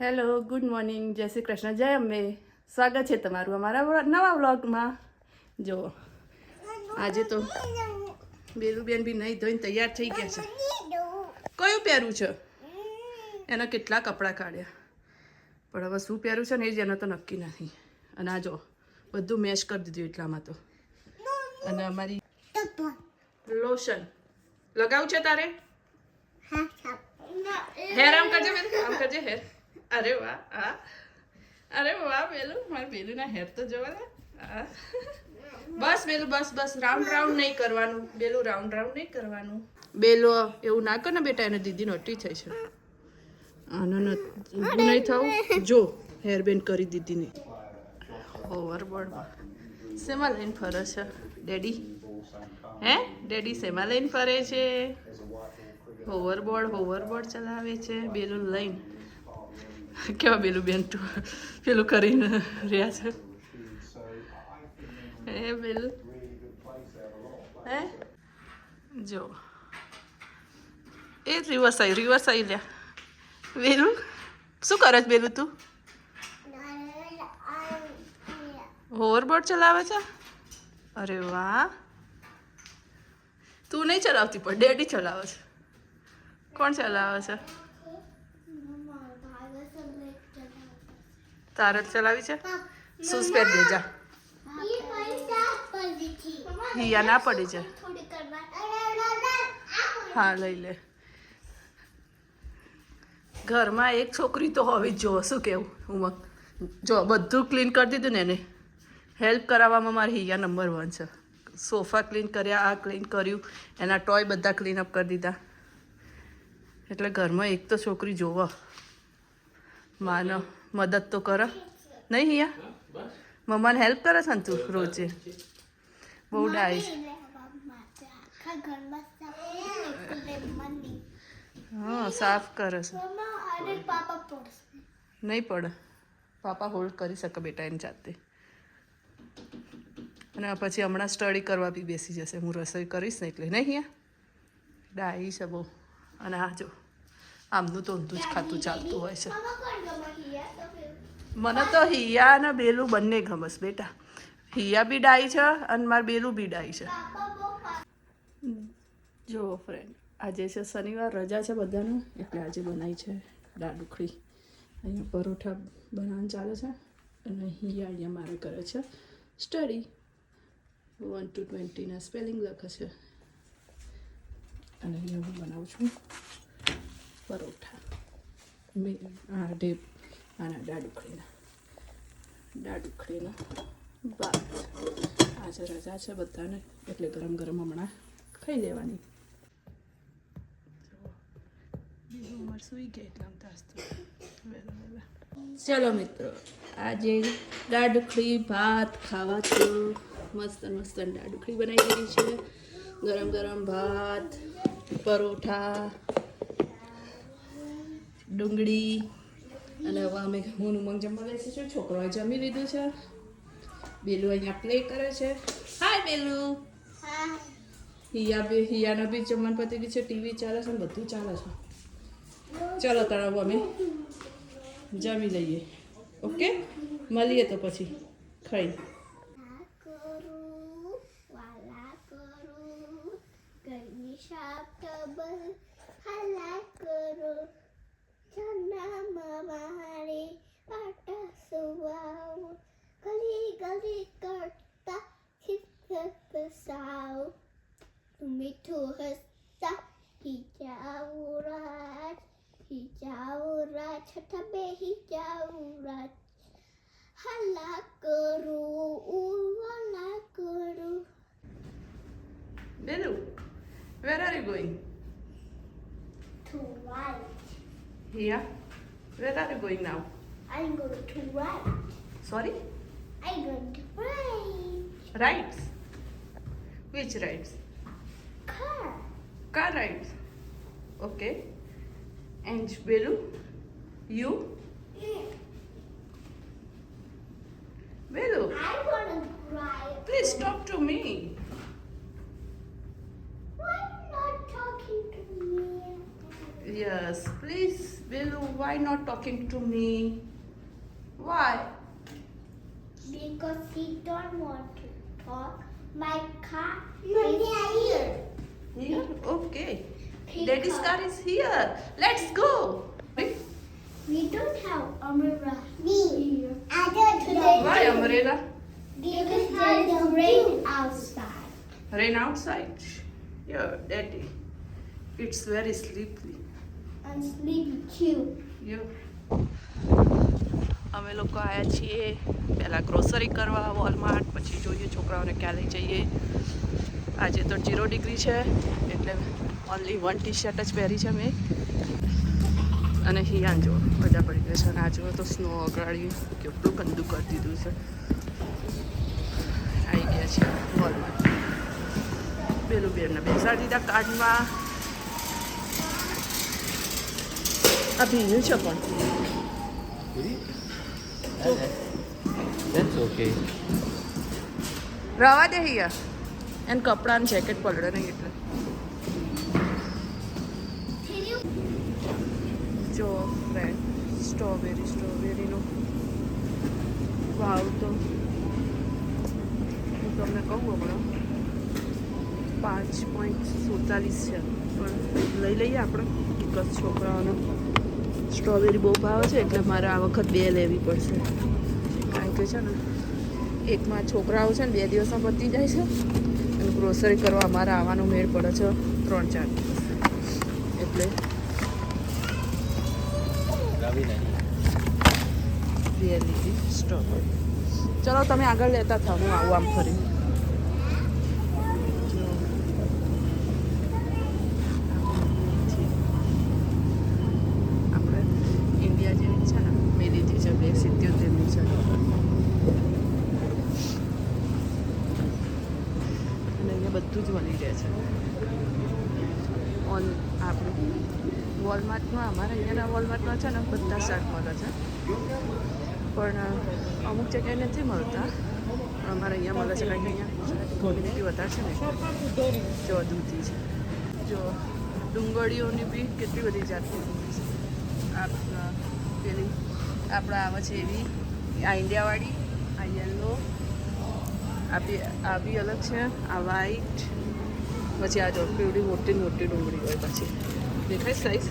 Hello, good morning, જય શ્રી કૃષ્ણ, જય અંબે. સ્વાગત છે તમારું અમારા નવા વ્લોગમાં. જો આજે તો બેલુબેન બી નહીં ધોઈને તૈયાર થઈ ગયા છે. કયું પહેરું છે? એના કેટલા કપડાં કાઢ્યા, પણ હવે શું પહેરું છે ને એ જ એનો તો નક્કી નથી. અને આ જો બધું મેશ કરી દીધું એટલામાં તો. અને અમારી લોશન લગાવું છે તારે? હેર આમ કરજે બેન, આમ કરજે હેર. અરે વાહ, હા, અરે વાહ બેલું, મારે બેલુના હેર તો જોવા ને. બસ બેલું, બસ બસ, રાઉન્ડ રાઉન્ડ નહીં કરવાનું બેલું, રાઉન્ડ રાઉન્ડ નહીં કરવાનું. બેલો એવું ના કર ને બેટા, એને દીદી નોટી થઈ છે. આનો ઊભું નહીં થવું. જો હેર બેન્ડ કરી દીધી ને ઓવરબોર્ડમાં શેમાં લઈને ફરે છે ડેડી? હે ડેડી શેમાં લઈને ફરે છે? હોવરબોર્ડ ચલાવે છે બેલું લઈને. કેવા બેલું બેન પેલું કરીને રહ્યા છે. હે બેલું, હે જો એ રિવર્સ આવી લ્યા. બેલું શું કરે છે બેલું? તું હોવરબોર્ડ ચલાવે છે? અરે વાહ, તું નહીં ચલાવતી પણ ડેડી ચલાવે છે. કોણ ચલાવે છે? તારે ચલાવી છે? શૂઝ પહેર દેજા. હિયા ના પડી છે. હા લઈ લે. ઘરમાં એક છોકરી તો હોવી જ જો. શું કેવું ઉમંગ? જો બધું ક્લીન કરી દીધું ને એને હેલ્પ કરાવવામાં મારી હિયા નંબર 1 છે. સોફા ક્લીન કર્યા, આ ક્લીન કર્યું, એના ટોય બધા ક્લીન અપ કરી દીધા. એટલે ઘરમાં એક તો છોકરી જોવો, માનો મદદ તો કરે નહીં. હિયા મમ્માને હેલ્પ કરે છે ને તું રોજે? બહુ ડાય. હા સાફ કરે છે. નહીં પડે, પાપા હોલ્ડ કરી શકે બેટા એની જાતે. અને પછી હમણાં સ્ટડી કરવા બી બેસી જશે. હું રસોઈ કરીશ ને એટલે. નહીં હિયા ડાઈ છે બહુ. અને હા જો આમનું તો ઊંધું જ ખાતું ચાલતું હોય છે. મને તો હિયા અને બેલું બંને ગમસ બેટા. હિયા બી ડાઈ છે અને મારું બેલું બી ડાઈ છે. જો ફ્રેન્ડ, આજે છે શનિવાર, રજા છે બધાને, એટલે આજે બનાવી છે દાળ ઢોકળી. અહીંયા પરોઠા બનાવવાનું ચાલે છે. અને હિયા અહીંયા મારે કરે છે સ્ટડી. 1 to 20 ના સ્પેલિંગ લખે છે. અને અહીંયા હું બનાવું છું પરોઠા. આના દાળ ઢોકળીના ભાત. આજે રજા છે બધાને, એટલે ગરમ ગરમ હમણાં ખાઈ લેવાની. અમારે સુઈ ગયા એટલે આમ તાસતું વહેલા વહેલા. ચલો મિત્રો, આજે દાળ ઢોકળી ભાત ખાવા છો. મસ્ત મસ્ત દાળ ઢોકળી બનાવી દીધી છે. ગરમ ગરમ ભાત, પરોઠા, ડુંગળી. અને હવે અમે હું ઉમંગ જમવા બેસીશું. છોકરોએ જમી લીધું છે. બેલું અહીંયા પ્લે કરે છે. હાય બેલું. હિયાનો બી જમવાનું પતી ગયું છે. ટીવી ચાલે છે ને બધું ચાલે છે. ચલો તરફ અમે જમી લઈએ. ઓકે, મળીએ તો પછી ખાઈ. મીઠું હસતા હિજાઉરા છઠા બે હિજાઉરા હલા કરું વાલા કરું. બેલું, where are you going? To right. Hiya, where are you going now? I'm going to right. Sorry? I'm going to right. Rides? Which rides? Car rides. Okay. And Belu, you? Belu, I want to drive. please talk to me. Why are you not talking to me? Yes, please Belu, why not talking to me? Why? Because he don't want to talk. My car is here. Here? Okay. Pick Daddy's up. car is here. Let's go. We don't have umbrella here. I don't today. Why umbrella? Because there is rain outside. Rain outside. Yeah, Daddy. It's very sleepy. I'm sleepy too. Yeah. અમે લોકો આવ્યા છીએ પહેલાં grocery કરવા Walmart, પછી જોઈએ છોકરાઓને ક્યાં લઈ જઈએ. આજે તો 0 ડિગ્રી છે એટલે ઓનલી 1 ટી શર્ટ જ પહેરી છે મેં. અને હિયાન જો મજા પડી ગઈ છે. અને આ જુઓ તો સ્નો અગાડી કેટલું ગંદુ કરી દીધું છે. આવી ગયા છે વોલમાર્ટ. પેલું બેનને બેસાડી દીધા કાર્ડમાં. આ ભીનું છે પણ That's okay. રવા દે હિયા એને કપડાં જેકેટ પલળે નહીં એટલે. જો ફ્રેન્ડ સ્ટ્રોબેરીનો ભાવ તો હું તમને કહું હમણાં 5.47 છે. પણ લઈ લઈએ આપણે બસ છોકરાઓને. સ્ટ્રોબેરી બહુ ભાવ છે એટલે મારે આ વખત 2 લેવી પડશે. કારણ કે છે ને એકમાં છોકરાઓ છે ને 2 દિવસમાં પતી જાય છે અને ગ્રોસરી કરવા અમારે આવવાનો મેળ પડે છે 3-4 દિવસ. એટલે Ravi nahi. 2 લીધી સ્ટ્રોબેરી. ચલો તમે આગળ લેતા થાવ, હું આવું આમ ફરી. આપણે ઇન્ડિયા જેવી છે ને મેં લીધી છે 2.77ની છે. અને અહીંયા બધું જ મળી રહે છે. આપણું વોલમાર્ટમાં, અમારા અહીંયાના વોલમાર્ટમાં છે ને બધા શાક મળે છે. પણ અમુક જગ્યાએ નથી મળતા. અમારે અહીંયા મળે છે કારણ કે અહીંયા ક્વોલિટી વધારે છે ને. જો દૂધી છે, જો ડુંગળીઓની બી કેટલી બધી જાતની ડુંગળી છે. પેલી આપણે આવે છે એવી, આ ઇન્ડિયાવાળી, આ યલો, આ બી અલગ છે, આ વ્હાઈટ, પછી આ જો પેલી મોટી ડુંગળી હોય. પછી દેખાય સાઈઝ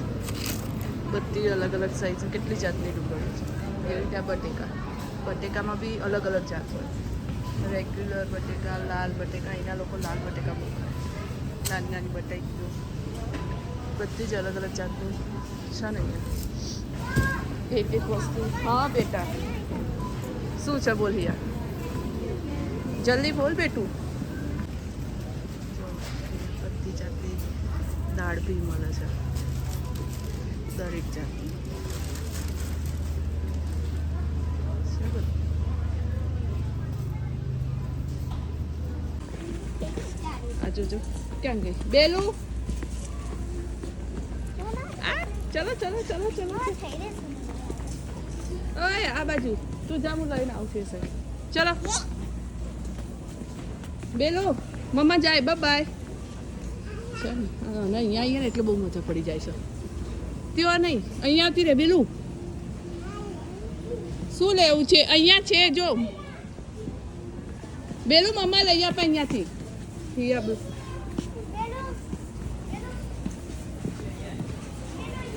બધી અલગ અલગ સાઈઝ, કેટલી જાતની ડુંગળી છે. એવી રીતે આ બટેકામાં બી અલગ અલગ જાત હોય. રેગ્યુલર બટેકા, લાલ બટેકા, અહીંના લોકો લાલ બટેકા બહુ ખાય. નાની બટેકીઓ બધી જ અલગ અલગ જાતની છે ને અહીંયા. એક વસ્તુ. હા બેટા શું છે બોલ હિયા, જલ્દી બોલ બેટું. બધી જાતની દાળ બી મળે છે, દરેક જાતની. આ જોજો ક્યાં ગઈ બેલું. ચલો ઓય આ બાજુ તું જા, હું લઈને આવશે. ચલો બેલો, મમ્મા જાય, બાય. ચાલ અહીંયા આવીએ ને એટલે બહુ મજા પડી જાય છે. ત્યાં નહીં, અહીંયા આવતી રે બેલું. શું લેવું છે? અહીંયા છે જો બેલું, મમ્મા લઈ આપે અહીંયાથી.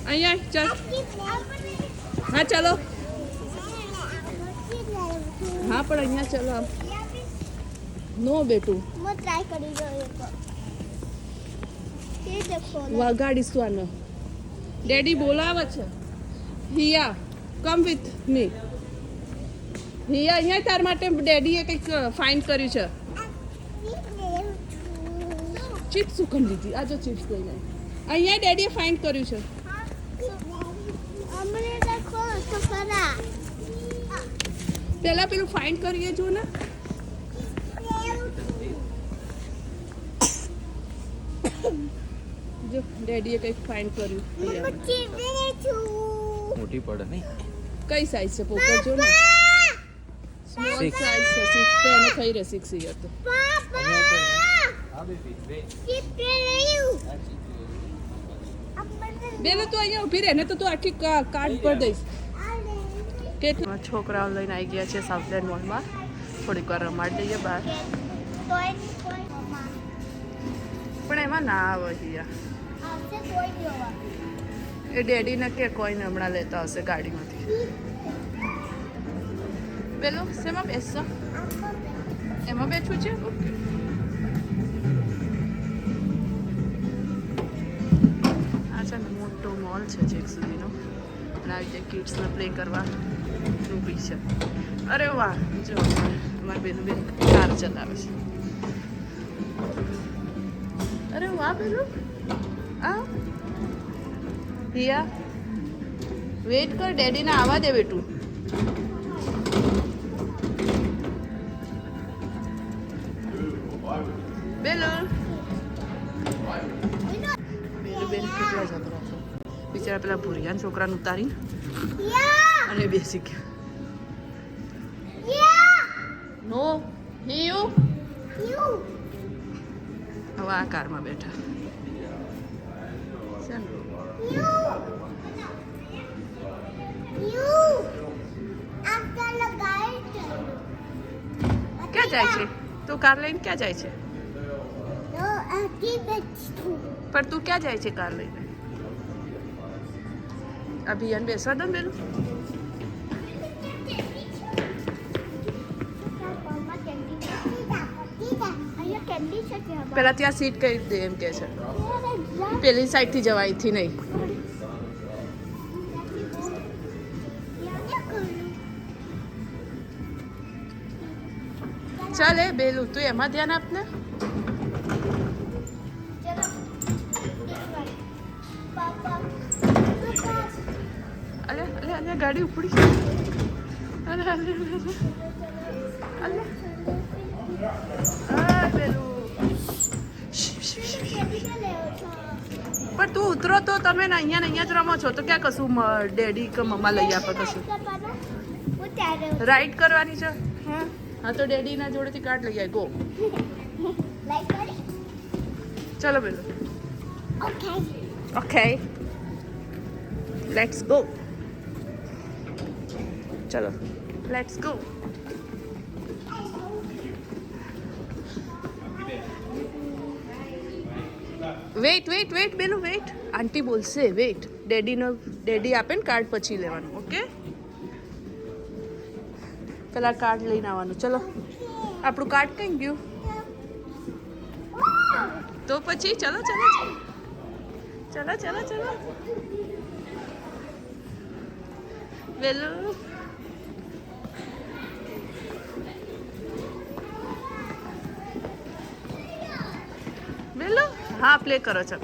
અહીંયા ચાલ. હા ચાલો. હા પણ અહીંયા ચાલો. નો બેટું मैं ट्राई करी रही हूँ ये देखो વગાડીશું આને. ડેડી બોલાવે છે. હિયા કમ વિથ મી. હિયા અહીંયા તાર માટે ડેડીએ કંઈક ફાઇન કર્યું છે. ચિપ્સ સુકમ લીધી. આ જો ચિપ્સ લઈને અહીંયા ડેડીએ ફાઇન કર્યું છે. हमने देखो तो करा પહેલા પેલું ફાઇન કરીએ જો ને. જો ડેડીએ કંઈક ફાઇન કર્યું. મોટી પડે નહીં. કઈ સાઈઝ છે પોપર જો ને. Small Six. સાઈઝ છે. 6 તો એને થઈ રહે 6 યર તો. બેલો તું અહીંયા ઊભી રહે ને તો તું આખી કાર્ડ પર દઈશ કેટલા છોકરાઓ લઈને આવી ગયા છે સાઉથલેન્ડ મોલમાં થોડીક વાર રમાડી દઈએ બહાર પણ એમાં ના આવે અહીંયા એ ડેડીને કે કોઈને હમણાં લેતા હશે ગાડીમાંથી પેલો શેમાં બેસશો એમાં બેઠું છે ઓકે આ છે ને મોટો મોલ છે છેક સુધીનો અને આવી રીતે કિડ્સને પ્લે કરવા બી છે અરે વાહ જો અમારી બેન કાર ચલાવે છે અરે વાહ પેલું આ હિયા વેટ કર ડેડીને આવવા દે બેટું બેલો બેન કેટલા જબરા છે બિચારા પેલા ભૂરિયાના છોકરાને ઉતારીને અને બેસી ગયા નો હિયુ હવે આ કારમાં બેઠા છે ને ક્યાં જાય છે તું કાર લઈને ક્યાં જાય છે પણ તું ક્યાં જાય છે કાર લઈને અભિયાન બેસવા દો ને પેલું પેલા ત્યાં સીટ કઈ દે એમ કે છે પેલી સાઈડ થી જવાય થી નહીં ચાલે બેલું તું એમાં ધ્યાન આપને અલે અલે અલે ગાડી ઉપડી અલે અલે અલે આ બેલું પણ તું ઉતરો તો તમે ને અહીંયા જ રમો છો તો ક્યાં કશું ડેડી કે મમ્મા લઈ આપે કશું રાઈડ કરવાની છે હા તો ડેડીના જોડેથી કાર્ડ લઈ આય ગો ચલો બેલો ઓકે લેટ્સ ગો ચલો let's go wait wait wait બેલું વેઇટ આંટી બોલશે વેઇટ ડેડી આપે ને કાર્ડ પછી લેવાનું ઓકે પેલા કાર્ડ લઈને આવવાનું ચલો આપણું કાર્ડ કઈ ગયું તો પછી ચલો ચલો ચલો ચલો ચલો વેલું બેલો હા પ્લે કરો છો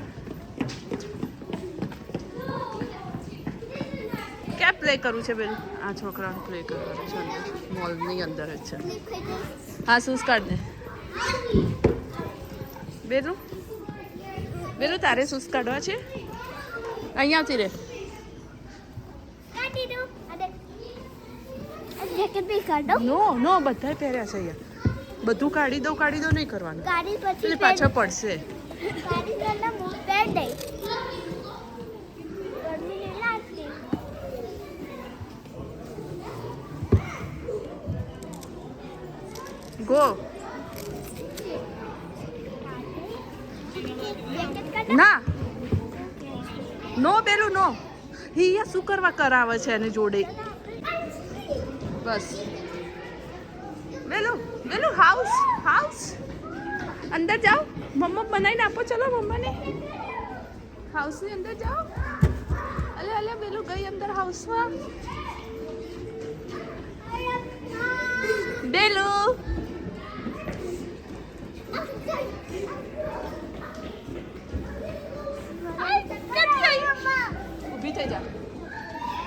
ક્યાં પ્લે કરવું છે બેન આ છોકરાને પ્લે કરવાનું છે મોલની અંદર જ છે હા શૂઝ કાઢ દે બેલું બેલું તારે શૂઝ કાઢવા છે અહીંયા આવતી રે નો નો બધા પહેર્યા છે અહીંયા બધું કાઢી દો નહીં કરવાનું એટલે પાછા પડશે ગો ના નો પેલું નો હિયા શું કરવા કરાવે છે એને જોડે બસ વેલું વેલું હાઉસ હાઉસ અંદર જાઓ મમ્મા બનાવીને આપો ચલો મમ્માને હાઉસની અંદર જાઓ અલે અલે વેલું ગઈ અંદર હાઉસમાં બેલું ઊભી થઈ જા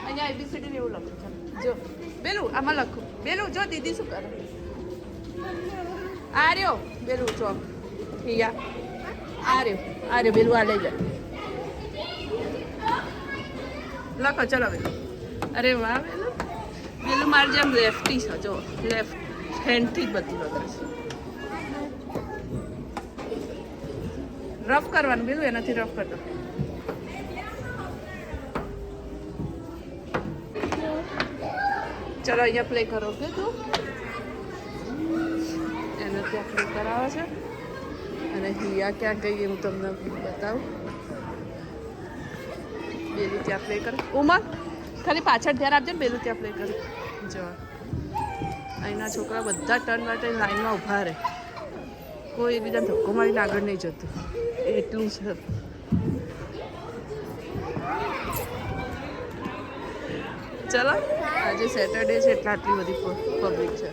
અહીંયા ABCD એવું લખું જો બેલું આમાં લખું બેલું જો દીદી શું કરે આ રહ્યો બેલું જો હિયા આ રહ્યો બેલું આ લઈ જા લખો ચલો બેલું અરે વાહ બેલું બેલું મારી જેમ લેફ્ટી છે જો લેફ્ટ હેન્ડથી જ બધું લખે છે રફ કરવાનું બેલું એનાથી રફ કરતો ચલો અહીંયા પ્લે કરો કે તું એને ત્યાં પ્લે કરાવે છે અને હિયા ક્યાં ગઈ હું તમને બતાવું. બેલું ત્યાં પ્લે કરે. ઉમર ખાલી પાછળ ધ્યાન આપજે ને. બેલું ત્યાં પ્લે કરે. જો અહીંના છોકરા બધા ટર્ન માટે લાઈનમાં ઊભા રહે. કોઈ એકબીજાને ધક્કો મારીને આગળ નહીં જતું એટલું છે. ચલો આજે સેટરડે છે એટલે આટલી બધી પબ્લિક છે.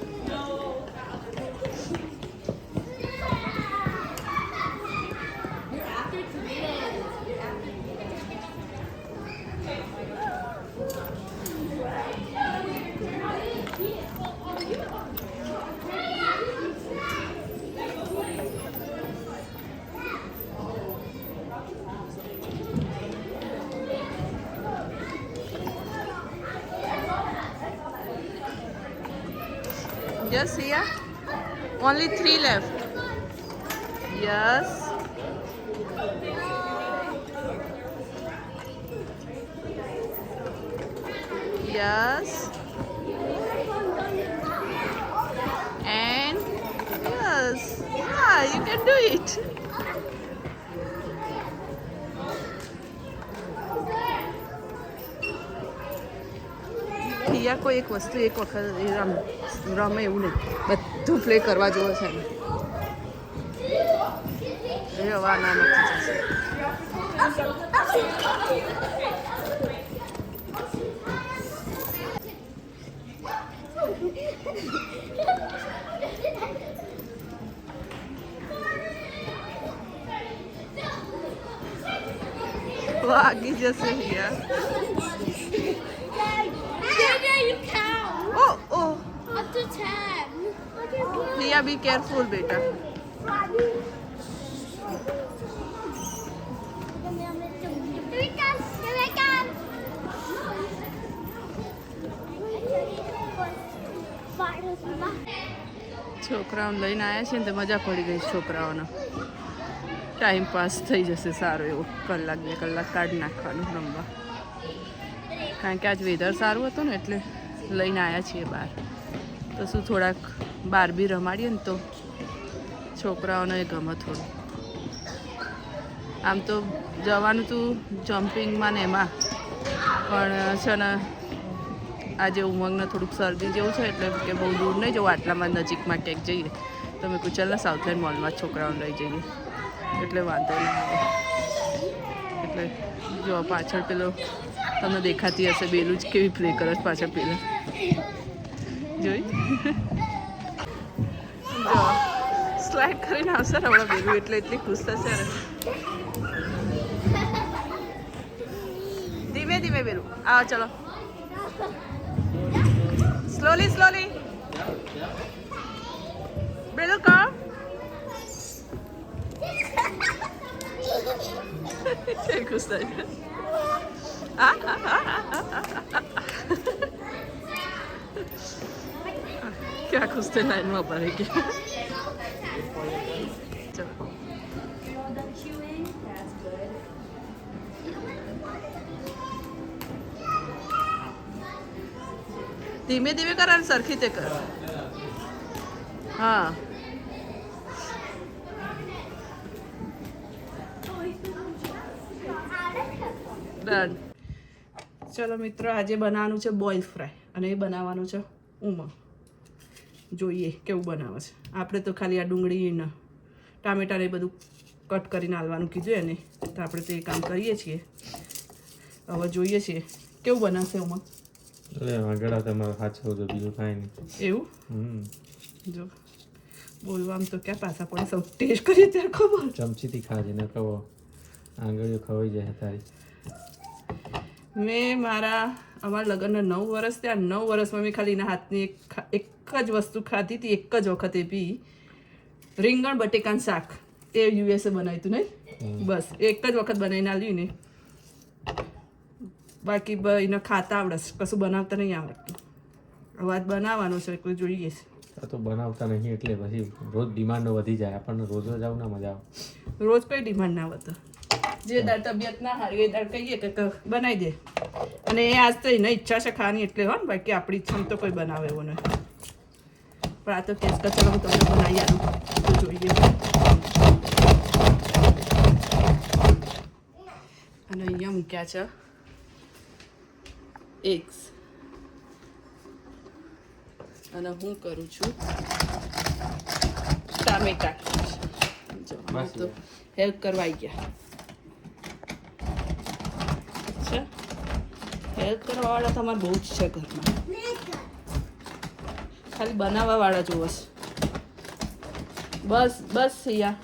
Yes, Sia. Only 3 left. Yes. Yes. And yes. Yeah, you can do it. હિયા કોઈ એક વસ્તુ એક વખત રમે એવું નહીં, બધું પ્લે કરવા જેવું છે ને. એ હવા ના નથી જશે. વાગી જશે હિયા. Oh, oh. Up to 10. Lia, be careful, beta. છોકરાઓને લઈને આવ્યા છે ને તો મજા પડી ગઈ છોકરાઓનો. ટાઈમ પાસ થઈ જશે સારો એવો. કલાક 2 કલાક કાઢી નાખવાનું રમવા. કારણ કે આજ વેધર સારું હતું ને એટલે લઈને આવ્યા છીએ બહાર. તો શું થોડાક બહાર બી રમાડીએ ને તો છોકરાઓને ગમે થોડું. આમ તો જવાનું તું જમ્પિંગમાં ને એમાં પણ છે ને આજે ઉમંગને થોડુંક શરદી જેવું છે એટલે કે બહુ દૂર નહીં જવું, આટલામાં નજીકમાં ક્યાંક જઈએ તો મેં કહું ચાલ ને સાઉથલેન્ડ મોલમાં છોકરાઓને લઈ જઈએ એટલે વાંધો નહીં આવે. એટલે જો પાછળ પેલો તમને દેખાતી હશે બેલું જ કેવી પ્લે કરે છે પાછળ પેલા જોઈ. જો સ્લાઇડ કરીને આવશે ને હમણાં બેલું એટલે એટલી ખુશ થશે ને. ધીમે ધીમે બેલું આવો ચલો. સ્લોલી સ્લોલી બેલું કમ. ખુશ થાય છે. ક્યાં ખુશ થઈ લાઈનમાં ભરાઈ ગયા. ચલો ધીમે ધીમે કર અને સરખી તે કર. હા ડન. ચલો મિત્રો આજે બનાવવાનું છે બોઇલ ફ્રાય અને એ બનાવવાનું છે ઉમા. જોઈએ કેવું બનાવે છે. આપણે તો ખાલી આ ડુંગળી ને ટામેટાને એ બધું કટ કરીને હાલવાનું કીધું એને તો આપણે તો એ કામ કરીએ છીએ. હવે જોઈએ છીએ કેવું બનાવશે ઉમા. આગળ તમારે સાચવું તો બીજું કાંઈ નહીં. એવું જો બોલવામાં તો ક્યાં પાછા પડે. સૌ ટેસ્ટ કરીએ ત્યારે ખબર. ચમચીથી ખાજે ને કહો આંગળીઓ ખવાઈ જાય તારી. મેં અમારા લગ્નના 9 વર્ષ થયા. 9 વર્ષમાં મેં ખાલી એના હાથની એક જ વસ્તુ ખાધી હતી, એક જ વખત એ બી રીંગણ બટેકાનું શાક. એ યુએસએ બનાવ્યું હતું નહીં, બસ એક જ વખત બનાવીને આવ્યું ને. બાકી એને ખાતા આવડે છે, કશું બનાવતા નહીં આવડતું. અવાજ બનાવવાનો છે કોઈ જોઈએ છે. તો બનાવતા નહીં એટલે પછી રોજ ડિમાન્ડો વધી જાય. આપણને રોજ જ આવું ના મજા આવે. રોજ કઈ ડિમાન્ડ ના વધે. જે દાળ તબિયત ના હારી એ દાળ કહીએ કે બનાવી દે. અને એ આજ તો એને ઈચ્છા છે ખાવાની એટલે હો ને, બાકી આપણી ઈચ્છા તો કોઈ બનાવે એવો નહીં. પણ આ તો કેસ કે ચલો હું તમને બનાવી આલું તો જોઈએ. અને અહીંયા મૂક્યા છે એગ્સ. અને હું કરું છું ટામેટા. જો આમાં તો હેલ્પ કરવા આવી ગયા છે. હેલ્પ કરવા વાળા તમારે બહુ જ છે ઘરમાં, ખાલી બનાવવા વાળા જોવો છે. બસ બસ યા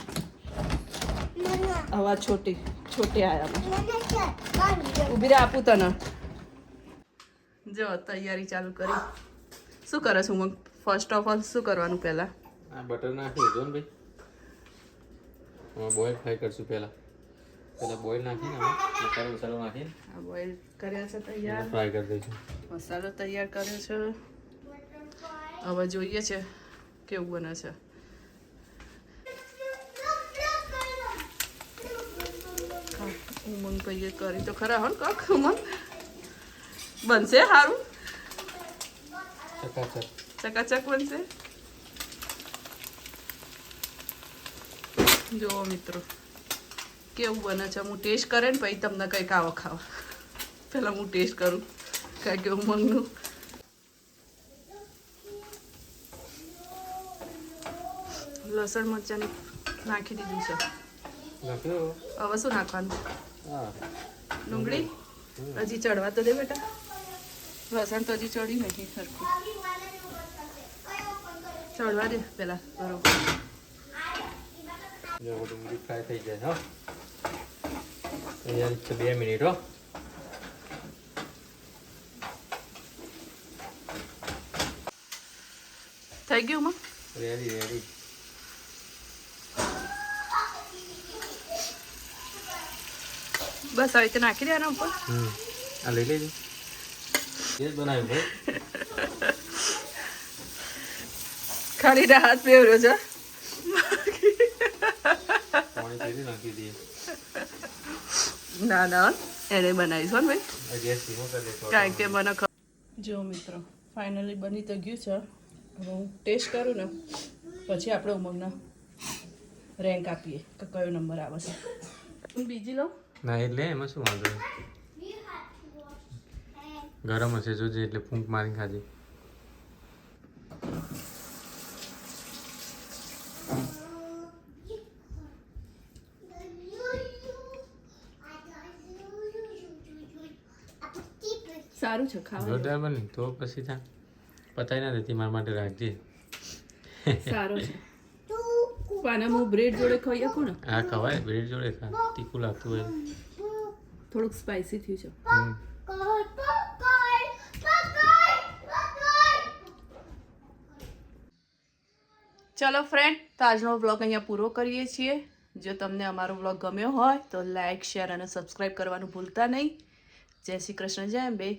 આવા છોટી આયા ઊભી રે આપું તને. જો તૈયારી ચાલુ કરી. શું કરે છે ઉમંગ? ફર્સ્ટ ઓફ ઓલ શું કરવાનું પહેલા? આ બટર નાખી દીધો ને ભાઈ. બોઇલ ફ્રાય કરશું પહેલા બોઇલ નાખીને મસાલો નાખીને આ બોઇલ કર્યા છે તૈયાર. ફ્રાય કરી દઈશું. મસાલો તૈયાર કર્યો છે. હવે જોઈએ છે કેવું બને છે. ઉમંગ ભાઈએ કરી તો ખરા હો કાક. ઉમંગ બનશે સારું? ચકાચક બનશે. જુઓ મિત્રો કેવું બને છે. હું ટેસ્ટ કરે ને પછી તમને કંઈક આવો ખાવા. પહેલાં હું ટેસ્ટ કરું કારણ કે ઉમંગનું. લસણ મરચાંની નાખી દીધું છે. હવે શું નાખવાનું? ડુંગળી હજી ચડવા તો દે બેટા. લસણ તો હજી ચડ્યું નથી સરખું. ચડવા દે પેલા બરોબર. ડુંગળી ફ્રાય થઈ જાય. હો તૈયારી છે 2 મિનિટ. હો થઈ ગયું માં? રેડી. બસ આવી રીતે નાખી દેવાના ઉપર. આ લઈ લેજો. એ જ બનાવ્યું ભાઈ. ખાલી હાથ ફેરવ્યો છે. પાણી પીધી નાખી દઈએ. ના એને બનાવીશું ને ભાઈ. ગેસ ધીમો કરી દેશો. કારણ કે મને જો મિત્રો ફાઇનલી બની તો ગયું છે. હવે હું ટેસ્ટ કરું ને પછી આપણે ઉમંગના રેન્ક આપીએ કે કયો નંબર આવે છે. હું બીજી લઉં? ના એટલે એમાં શું વાંધો? ગરમ હશે જોજે એટલે ફૂંક મારી ખાજે. સારું છે ખાવા. જોરદાર બની તો પછી થા પતાઈ ના દેતી મારા માટે રાખજે. સારો છે. પાના હું બ્રેડ જોડે ખાઈ શકું ને? હા ખવાય બ્રેડ જોડે ખા. તીખું લાગતું હોય. થોડુંક સ્પાઇસી થયું છે. ચલો ફ્રેન્ડ, તો આજનો વ્લોગ અહીંયા પૂરો કરીએ છીએ. જો તમને અમારો વ્લોગ ગમ્યો હોય તો લાઈક, શેર અને સબસ્ક્રાઈબ કરવાનું ભૂલતા નહીં. જય શ્રી કૃષ્ણ, જય અંબે.